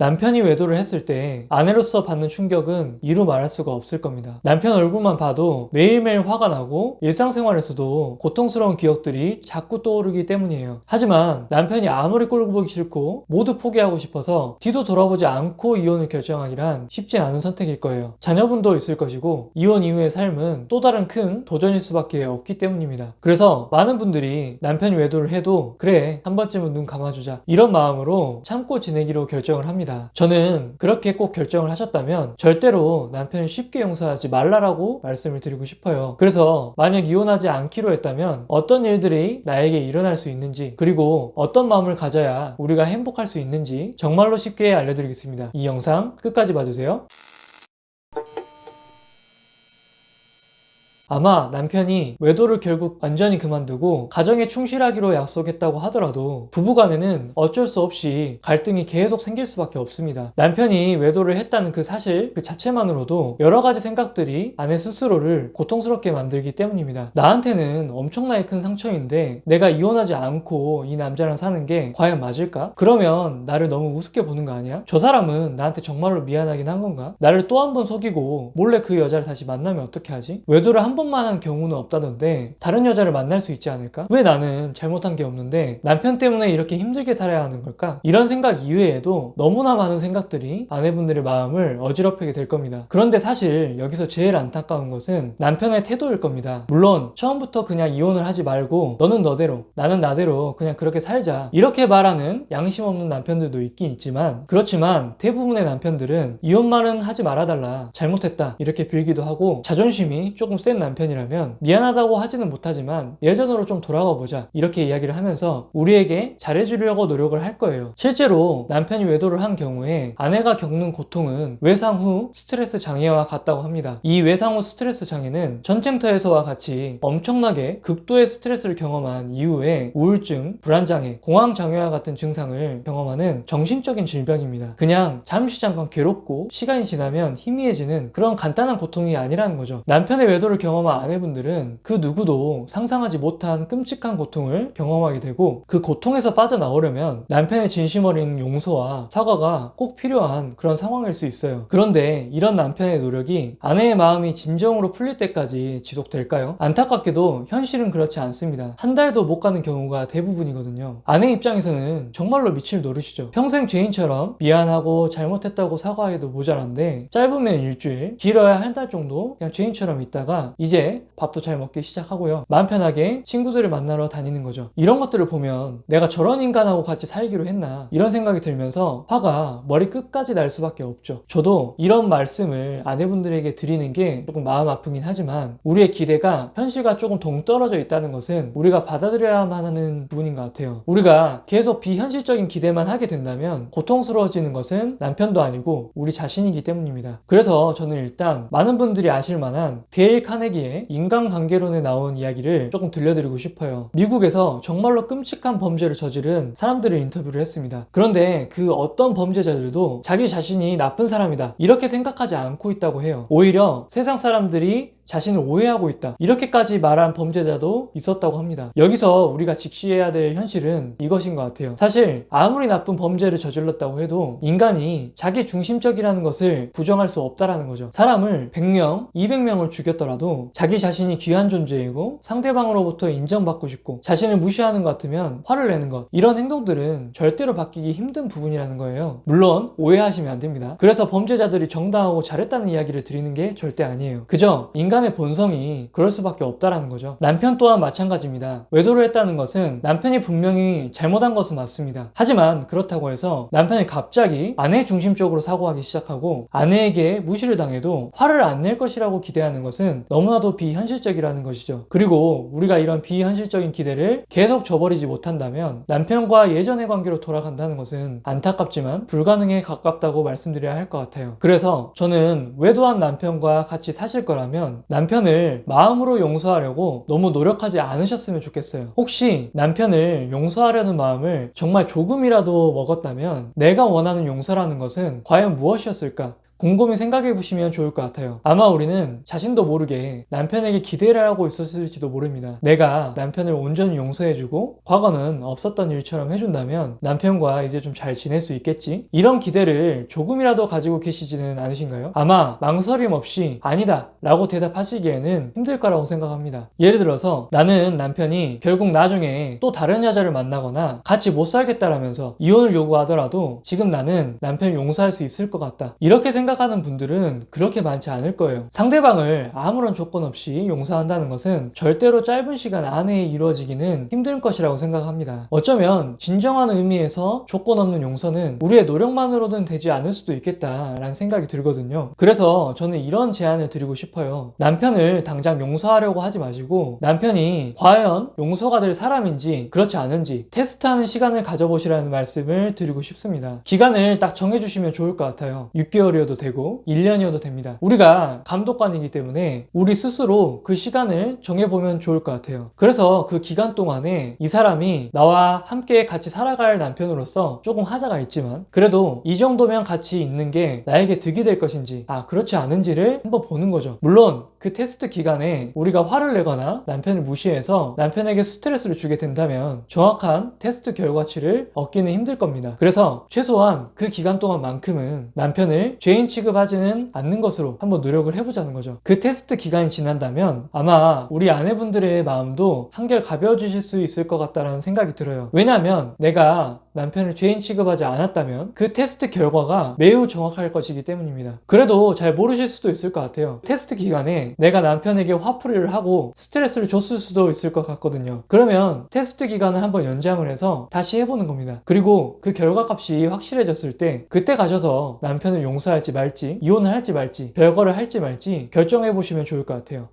남편이 외도를 했을 때 아내로서 받는 충격은 이루 말할 수가 없을 겁니다. 남편 얼굴만 봐도 매일매일 화가 나고 일상생활에서도 고통스러운 기억들이 자꾸 떠오르기 때문이에요. 하지만 남편이 아무리 꼴 보기 싫고 모두 포기하고 싶어서 뒤도 돌아보지 않고 이혼을 결정하기란 쉽지 않은 선택일 거예요. 자녀분도 있을 것이고 이혼 이후의 삶은 또 다른 큰 도전일 수밖에 없기 때문입니다. 그래서 많은 분들이 남편이 외도를 해도 그래 한 번쯤은 눈 감아주자 이런 마음으로 참고 지내기로 결정을 합니다. 저는 그렇게 꼭 결정을 하셨다면 절대로 남편을 쉽게 용서하지 말라라고 말씀을 드리고 싶어요. 그래서 만약 이혼하지 않기로 했다면 어떤 일들이 나에게 일어날 수 있는지, 그리고 어떤 마음을 가져야 우리가 행복할 수 있는지 정말로 쉽게 알려드리겠습니다. 이 영상 끝까지 봐주세요. 아마 남편이 외도를 결국 완전히 그만두고 가정에 충실하기로 약속했다고 하더라도 부부간에는 어쩔 수 없이 갈등이 계속 생길 수밖에 없습니다. 남편이 외도를 했다는 그 사실 그 자체만으로도 여러 가지 생각들이 아내 스스로를 고통스럽게 만들기 때문입니다. 나한테는 엄청나게 큰 상처인데 내가 이혼하지 않고 이 남자랑 사는 게 과연 맞을까? 그러면 나를 너무 우습게 보는 거 아니야? 저 사람은 나한테 정말로 미안하긴 한 건가? 나를 또 한 번 속이고 몰래 그 여자를 다시 만나면 어떻게 하지? 외도를 한 번만 한 경우는 없다던데 다른 여자를 만날 수 있지 않을까? 왜 나는 잘못한 게 없는데 남편 때문에 이렇게 힘들게 살아야 하는 걸까? 이런 생각 이외에도 너무나 많은 생각들이 아내분들의 마음을 어지럽히게 될 겁니다. 그런데 사실 여기서 제일 안타까운 것은 남편의 태도일 겁니다. 물론 처음부터 그냥 이혼을 하지 말고 너는 너대로 나는 나대로 그냥 그렇게 살자 이렇게 말하는 양심 없는 남편들도 있긴 있지만, 그렇지만 대부분의 남편들은 이혼말은 하지 말아달라, 잘못했다 이렇게 빌기도 하고, 자존심이 조금 센 남편이라면 미안하다고 하지는 못하지만 예전으로 좀 돌아가 보자 이렇게 이야기를 하면서 우리에게 잘해주려고 노력을 할 거예요. 실제로 남편이 외도를 한 경우에 아내가 겪는 고통은 외상 후 스트레스 장애와 같다고 합니다. 이 외상 후 스트레스 장애는 전쟁터에서와 같이 엄청나게 극도의 스트레스를 경험한 이후에 우울증, 불안장애, 공황장애와 같은 증상을 경험하는 정신적인 질병입니다. 그냥 잠시 잠깐 괴롭고 시간이 지나면 희미해지는 그런 간단한 고통이 아니라는 거죠. 남편의 외도를 경험한 아내분들은 그 누구도 상상하지 못한 끔찍한 고통을 경험하게 되고, 그 고통에서 빠져나오려면 남편의 진심 어린 용서와 사과가 꼭 필요한 그런 상황일 수 있어요. 그런데 이런 남편의 노력이 아내의 마음이 진정으로 풀릴 때까지 지속될까요? 안타깝게도 현실은 그렇지 않습니다. 한 달도 못 가는 경우가 대부분이거든요. 아내 입장에서는 정말로 미칠 노릇이죠. 평생 죄인처럼 미안하고 잘못했다고 사과해도 모자란데 짧으면 일주일, 길어야 한 달 정도 그냥 죄인처럼 있다가 이제 밥도 잘 먹기 시작하고요. 마음 편하게 친구들을 만나러 다니는 거죠. 이런 것들을 보면 내가 저런 인간하고 같이 살기로 했나 이런 생각이 들면서 화가 머리 끝까지 날 수밖에 없죠. 저도 이런 말씀을 아내분들에게 드리는 게 조금 마음 아프긴 하지만 우리의 기대가 현실과 조금 동떨어져 있다는 것은 우리가 받아들여야만 하는 부분인 것 같아요. 우리가 계속 비현실적인 기대만 하게 된다면 고통스러워지는 것은 남편도 아니고 우리 자신이기 때문입니다. 그래서 저는 일단 많은 분들이 아실 만한 데일 카네기의 인간관계론에 나온 이야기를 조금 들려드리고 싶어요. 미국에서 정말로 끔찍한 범죄를 저지른 사람들을 인터뷰를 했습니다. 그런데 그 어떤 범죄자들도 자기 자신이 나쁜 사람이다 이렇게 생각하지 않고 있다고 해요. 오히려 세상 사람들이 자신을 오해하고 있다 이렇게까지 말한 범죄자도 있었다고 합니다. 여기서 우리가 직시해야 될 현실은 이것인 것 같아요. 사실 아무리 나쁜 범죄를 저질렀다고 해도 인간이 자기 중심적이라는 것을 부정할 수 없다라는 거죠. 사람을 100명, 200명을 죽였더라도 자기 자신이 귀한 존재이고 상대방으로부터 인정받고 싶고 자신을 무시하는 것 같으면 화를 내는 것, 이런 행동들은 절대로 바뀌기 힘든 부분이라는 거예요. 물론 오해하시면 안 됩니다. 그래서 범죄자들이 정당하고 잘했다는 이야기를 드리는 게 절대 아니에요. 그저 인간의 본성이 그럴 수밖에 없다라는 거죠. 남편 또한 마찬가지입니다. 외도를 했다는 것은 남편이 분명히 잘못한 것은 맞습니다. 하지만 그렇다고 해서 남편이 갑자기 아내 중심적으로 사고하기 시작하고 아내에게 무시를 당해도 화를 안 낼 것이라고 기대하는 것은 너무나도 비현실적이라는 것이죠. 그리고 우리가 이런 비현실적인 기대를 계속 저버리지 못한다면 남편과 예전의 관계로 돌아간다는 것은 안타깝지만 불가능에 가깝다고 말씀드려야 할 것 같아요. 그래서 저는 외도한 남편과 같이 사실 거라면 남편을 마음으로 용서하려고 너무 노력하지 않으셨으면 좋겠어요. 혹시 남편을 용서하려는 마음을 정말 조금이라도 먹었다면 내가 원하는 용서라는 것은 과연 무엇이었을까 곰곰이 생각해 보시면 좋을 것 같아요. 아마 우리는 자신도 모르게 남편에게 기대를 하고 있었을지도 모릅니다. 내가 남편을 온전히 용서해주고 과거는 없었던 일처럼 해준다면 남편과 이제 좀 잘 지낼 수 있겠지? 이런 기대를 조금이라도 가지고 계시지는 않으신가요? 아마 망설임 없이 아니다 라고 대답하시기에는 힘들 거라고 생각합니다. 예를 들어서 나는 남편이 결국 나중에 또 다른 여자를 만나거나 같이 못 살겠다라면서 이혼을 요구하더라도 지금 나는 남편을 용서할 수 있을 것 같다. 이렇게 생각하는 분들은 그렇게 많지 않을 거예요. 상대방을 아무런 조건 없이 용서한다는 것은 절대로 짧은 시간 안에 이루어지기는 힘들 것이라고 생각합니다. 어쩌면 진정한 의미에서 조건 없는 용서는 우리의 노력만으로는 되지 않을 수도 있겠다라는 생각이 들거든요. 그래서 저는 이런 제안을 드리고 싶어요. 남편을 당장 용서하려고 하지 마시고 남편이 과연 용서가 될 사람인지 그렇지 않은지 테스트하는 시간을 가져보시라는 말씀을 드리고 싶습니다. 기간을 딱 정해주시면 좋을 것 같아요. 6개월이어도 되고 1년이어도 됩니다. 우리가 감독관이기 때문에 우리 스스로 그 시간을 정해보면 좋을 것 같아요. 그래서 그 기간 동안에 이 사람이 나와 함께 같이 살아갈 남편으로서 조금 하자가 있지만 그래도 이 정도면 같이 있는 게 나에게 득이 될 것인지 그렇지 않은지를 한번 보는 거죠. 물론 그 테스트 기간에 우리가 화를 내거나 남편을 무시해서 남편에게 스트레스를 주게 된다면 정확한 테스트 결과치를 얻기는 힘들 겁니다. 그래서 최소한 그 기간 동안만큼은 남편을 죄인 취급하지는 않는 것으로 한번 노력을 해보자는 거죠. 그 테스트 기간이 지난다면 아마 우리 아내분들의 마음도 한결 가벼워지실 수 있을 것 같다는 생각이 들어요. 왜냐하면 내가 남편을 죄인 취급하지 않았다면 그 테스트 결과가 매우 정확할 것이기 때문입니다. 그래도 잘 모르실 수도 있을 것 같아요. 테스트 기간에 내가 남편에게 화풀이를 하고 스트레스를 줬을 수도 있을 것 같거든요. 그러면 테스트 기간을 한번 연장을 해서 다시 해보는 겁니다. 그리고 그 결과값이 확실해졌을 때 그때 가셔서 남편을 용서할지 말지 이혼을 할지 말지 별거를 할지 말지 결정해 보시면 좋을 것 같아요.